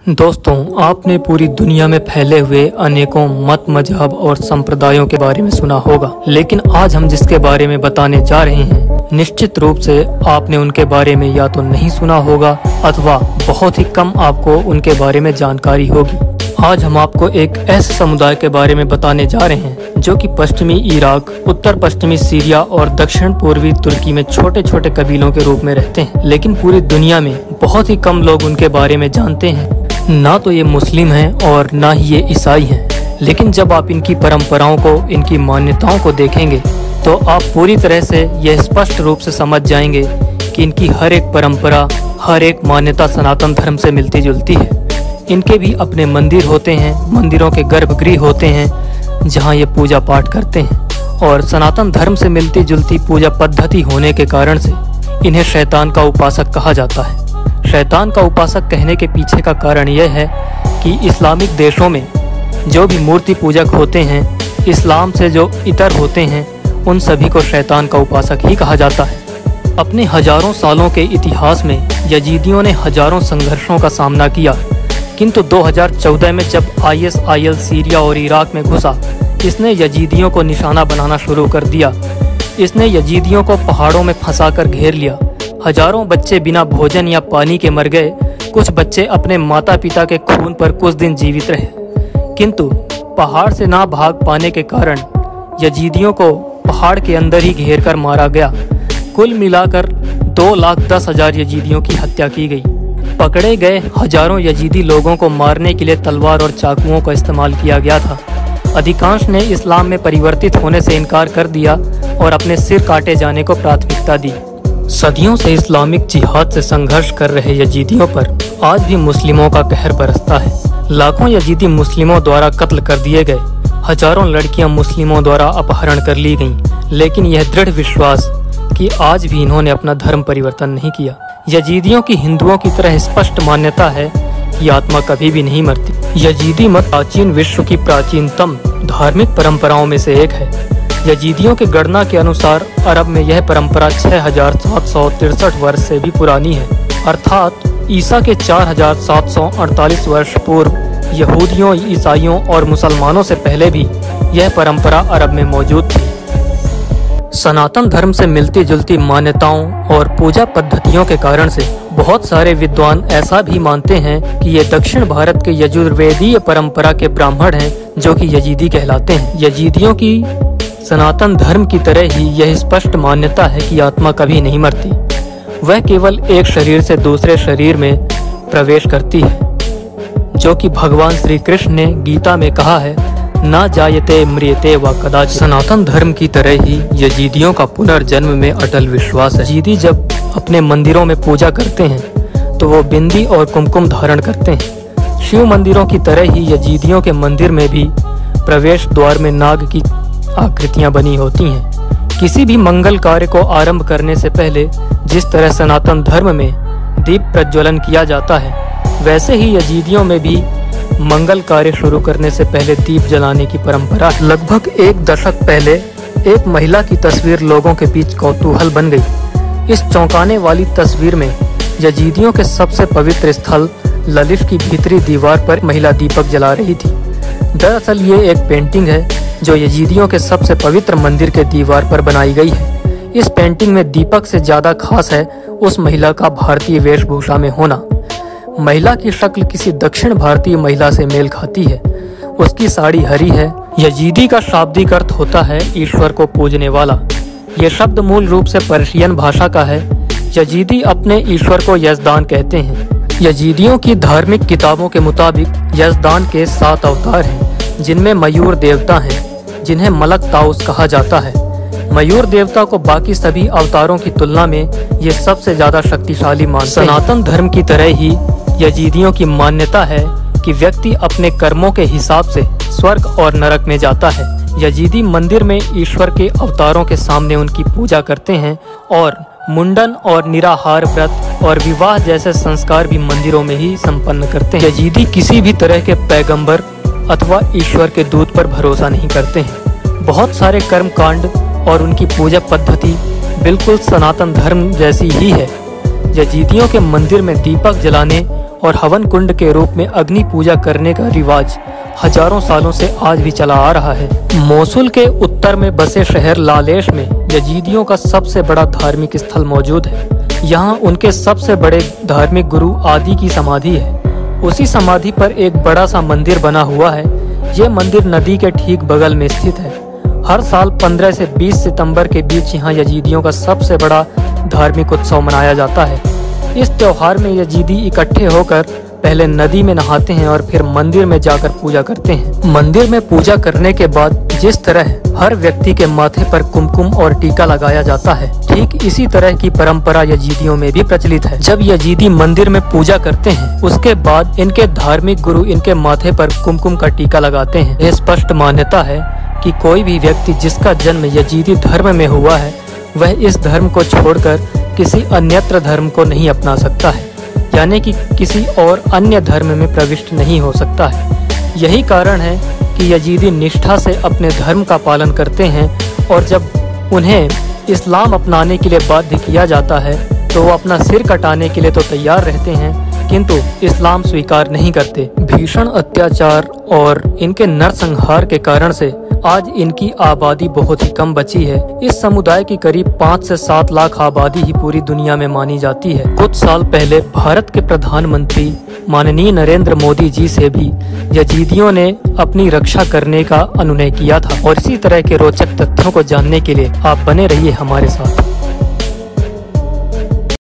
दोस्तों, आपने पूरी दुनिया में फैले हुए अनेकों मत, मजहब और संप्रदायों के बारे में सुना होगा, लेकिन आज हम जिसके बारे में बताने जा रहे हैं, निश्चित रूप से आपने उनके बारे में या तो नहीं सुना होगा अथवा बहुत ही कम आपको उनके बारे में जानकारी होगी। आज हम आपको एक ऐसे समुदाय के बारे में बताने जा रहे हैं जो कि पश्चिमी इराक, उत्तर पश्चिमी सीरिया और दक्षिण पूर्वी तुर्की में छोटे छोटे कबीलों के रूप में रहते हैं, लेकिन पूरी दुनिया में बहुत ही कम लोग उनके बारे में जानते हैं। ना तो ये मुस्लिम हैं और ना ही ये ईसाई हैं, लेकिन जब आप इनकी परंपराओं को, इनकी मान्यताओं को देखेंगे तो आप पूरी तरह से यह स्पष्ट रूप से समझ जाएंगे कि इनकी हर एक परंपरा, हर एक मान्यता सनातन धर्म से मिलती जुलती है। इनके भी अपने मंदिर होते हैं, मंदिरों के गर्भगृह होते हैं जहाँ ये पूजा पाठ करते हैं, और सनातन धर्म से मिलती जुलती पूजा पद्धति होने के कारण से इन्हें शैतान का उपासक कहा जाता है। शैतान का उपासक कहने के पीछे का कारण यह है कि इस्लामिक देशों में जो भी मूर्ति पूजक होते हैं, इस्लाम से जो इतर होते हैं, उन सभी को शैतान का उपासक ही कहा जाता है। अपने हजारों सालों के इतिहास में यजीदियों ने हजारों संघर्षों का सामना किया, किंतु 2014 में जब ISIL सीरिया और इराक में घुसा, इसने यजीदियों को निशाना बनाना शुरू कर दिया। इसने यजीदियों को पहाड़ों में फंसाकर घेर लिया। हजारों बच्चे बिना भोजन या पानी के मर गए। कुछ बच्चे अपने माता पिता के खून पर कुछ दिन जीवित रहे, किंतु पहाड़ से ना भाग पाने के कारण यजीदियों को पहाड़ के अंदर ही घेर कर मारा गया। कुल मिलाकर 2,10,000 यजीदियों की हत्या की गई। पकड़े गए हजारों यजीदी लोगों को मारने के लिए तलवार और चाकुओं का इस्तेमाल किया गया था। अधिकांश ने इस्लाम में परिवर्तित होने से इनकार कर दिया और अपने सिर काटे जाने को प्राथमिकता दी। सदियों से इस्लामिक जिहाद से संघर्ष कर रहे यजीदियों पर आज भी मुस्लिमों का कहर बरसता है। लाखों यजीदी मुस्लिमों द्वारा कत्ल कर दिए गए। हजारों लड़कियां मुस्लिमों द्वारा अपहरण कर ली गईं, लेकिन यह दृढ़ विश्वास कि आज भी इन्होंने अपना धर्म परिवर्तन नहीं किया। यजीदियों की हिंदुओं की तरह स्पष्ट मान्यता है कि आत्मा कभी भी नहीं मरती। यजीदी मत प्राचीन विश्व की प्राचीनतम धार्मिक परंपराओं में से एक है। यजीदियों के गणना के अनुसार अरब में यह परंपरा 6,763 वर्ष से भी पुरानी है, अर्थात ईसा के 4,748 वर्ष पूर्व यहूदियों, ईसाइयों और मुसलमानों से पहले भी यह परंपरा अरब में मौजूद थी। सनातन धर्म से मिलती जुलती मान्यताओं और पूजा पद्धतियों के कारण से बहुत सारे विद्वान ऐसा भी मानते हैं कि ये दक्षिण भारत के यजुर्वेदीय परंपरा के ब्राह्मण हैं, जो कि यजीदी कहलाते हैं। यजीदियों की सनातन धर्म की तरह ही यह स्पष्ट मान्यता है कि आत्मा कभी नहीं मरती, वह केवल एक शरीर से दूसरे शरीर में प्रवेश करती है, जो कि भगवान श्री कृष्ण ने गीता में कहा है, ना जायते म्रियते व कदाचित्। सनातन धर्म की तरह ही यजीदियों का पुनर्जन्म में अटल विश्वास है। यजीदी जब अपने मंदिरों में पूजा करते हैं तो वो बिंदी और कुमकुम धारण करते हैं। शिव मंदिरों की तरह ही यजीदियों के मंदिर में भी प्रवेश द्वार में नाग की आकृतियां बनी होती हैं। किसी भी मंगल कार्य को आरंभ करने से पहले जिस तरह सनातन धर्म में दीप प्रज्वलन किया जाता है, वैसे ही यजीदियों में भी मंगल कार्य शुरू करने से पहले दीप जलाने की परंपरा। लगभग एक दशक पहले एक महिला की तस्वीर लोगों के बीच कौतूहल बन गई। इस चौंकाने वाली तस्वीर में यजीदियों के सबसे पवित्र स्थल ललिफ की भीतरी दीवार पर महिला दीपक जला रही थी। दरअसल ये एक पेंटिंग है जो यजीदियों के सबसे पवित्र मंदिर के दीवार पर बनाई गई है। इस पेंटिंग में दीपक से ज्यादा खास है उस महिला का भारतीय वेशभूषा में होना। महिला की शक्ल किसी दक्षिण भारतीय महिला से मेल खाती है। उसकी साड़ी हरी है। यजीदी का शाब्दिक अर्थ होता है ईश्वर को पूजने वाला। यह शब्द मूल रूप से पर्शियन भाषा का है। यजीदी अपने ईश्वर को यजदान कहते हैं। यजीदियों की धार्मिक किताबों के मुताबिक यजदान के 7 अवतार हैं, जिनमें मयूर देवता हैं, जिन्हें मलक ताउस कहा जाता है। मयूर देवता को बाकी सभी अवतारों की तुलना में ये सबसे ज्यादा शक्तिशाली मानते हैं। सनातन धर्म की तरह ही यजीदियों की मान्यता है कि व्यक्ति अपने कर्मों के हिसाब से स्वर्ग और नरक में जाता है। यजीदी मंदिर में ईश्वर के अवतारों के सामने उनकी पूजा करते हैं और मुंडन और निराहार व्रत और विवाह जैसे संस्कार भी मंदिरों में ही संपन्न करते हैं। यजीदी किसी भी तरह के पैगंबर अथवा ईश्वर के दूत पर भरोसा नहीं करते हैं। बहुत सारे कर्म कांड और उनकी पूजा पद्धति बिल्कुल सनातन धर्म जैसी ही है। यजीदियों के मंदिर में दीपक जलाने और हवन कुंड के रूप में अग्नि पूजा करने का रिवाज हजारों सालों से आज भी चला आ रहा है। मोसुल के उत्तर में बसे शहर लालेश में यजीदियों का सबसे बड़ा धार्मिक स्थल मौजूद है। यहाँ उनके सबसे बड़े धार्मिक गुरु आदि की समाधि है। उसी समाधि पर एक बड़ा सा मंदिर बना हुआ है। ये मंदिर नदी के ठीक बगल में स्थित है। हर साल 15 से 20 सितंबर के बीच यहाँ यजीदियों का सबसे बड़ा धार्मिक उत्सव मनाया जाता है। इस त्योहार में यजीदी इकट्ठे होकर पहले नदी में नहाते हैं और फिर मंदिर में जाकर पूजा करते हैं। मंदिर में पूजा करने के बाद जिस तरह हर व्यक्ति के माथे पर कुमकुम और टीका लगाया जाता है, ठीक इसी तरह की परंपरा यजीदियों में भी प्रचलित है। जब यजीदी मंदिर में पूजा करते हैं, उसके बाद इनके धार्मिक गुरु इनके माथे पर कुमकुम का टीका लगाते हैं। यह स्पष्ट मान्यता है कि कोई भी व्यक्ति जिसका जन्म यजीदी धर्म में हुआ है, वह इस धर्म को छोड़कर किसी अन्यत्र धर्म को नहीं अपना सकता है, यानी कि किसी और अन्य धर्म में प्रविष्ट नहीं हो सकता है। यही कारण है कि यजीदी निष्ठा से अपने धर्म का पालन करते हैं और जब उन्हें इस्लाम अपनाने के लिए बाध्य किया जाता है तो वो अपना सिर कटाने के लिए तो तैयार रहते हैं, किंतु इस्लाम स्वीकार नहीं करते। भीषण अत्याचार और इनके नरसंहार के कारण से आज इनकी आबादी बहुत ही कम बची है। इस समुदाय की करीब 5 से 7 लाख आबादी ही पूरी दुनिया में मानी जाती है। कुछ साल पहले भारत के प्रधानमंत्री माननीय नरेंद्र मोदी जी से भी यजीदियों ने अपनी रक्षा करने का अनुनय किया था। और इसी तरह के रोचक तथ्यों को जानने के लिए आप बने रहिए हमारे साथ।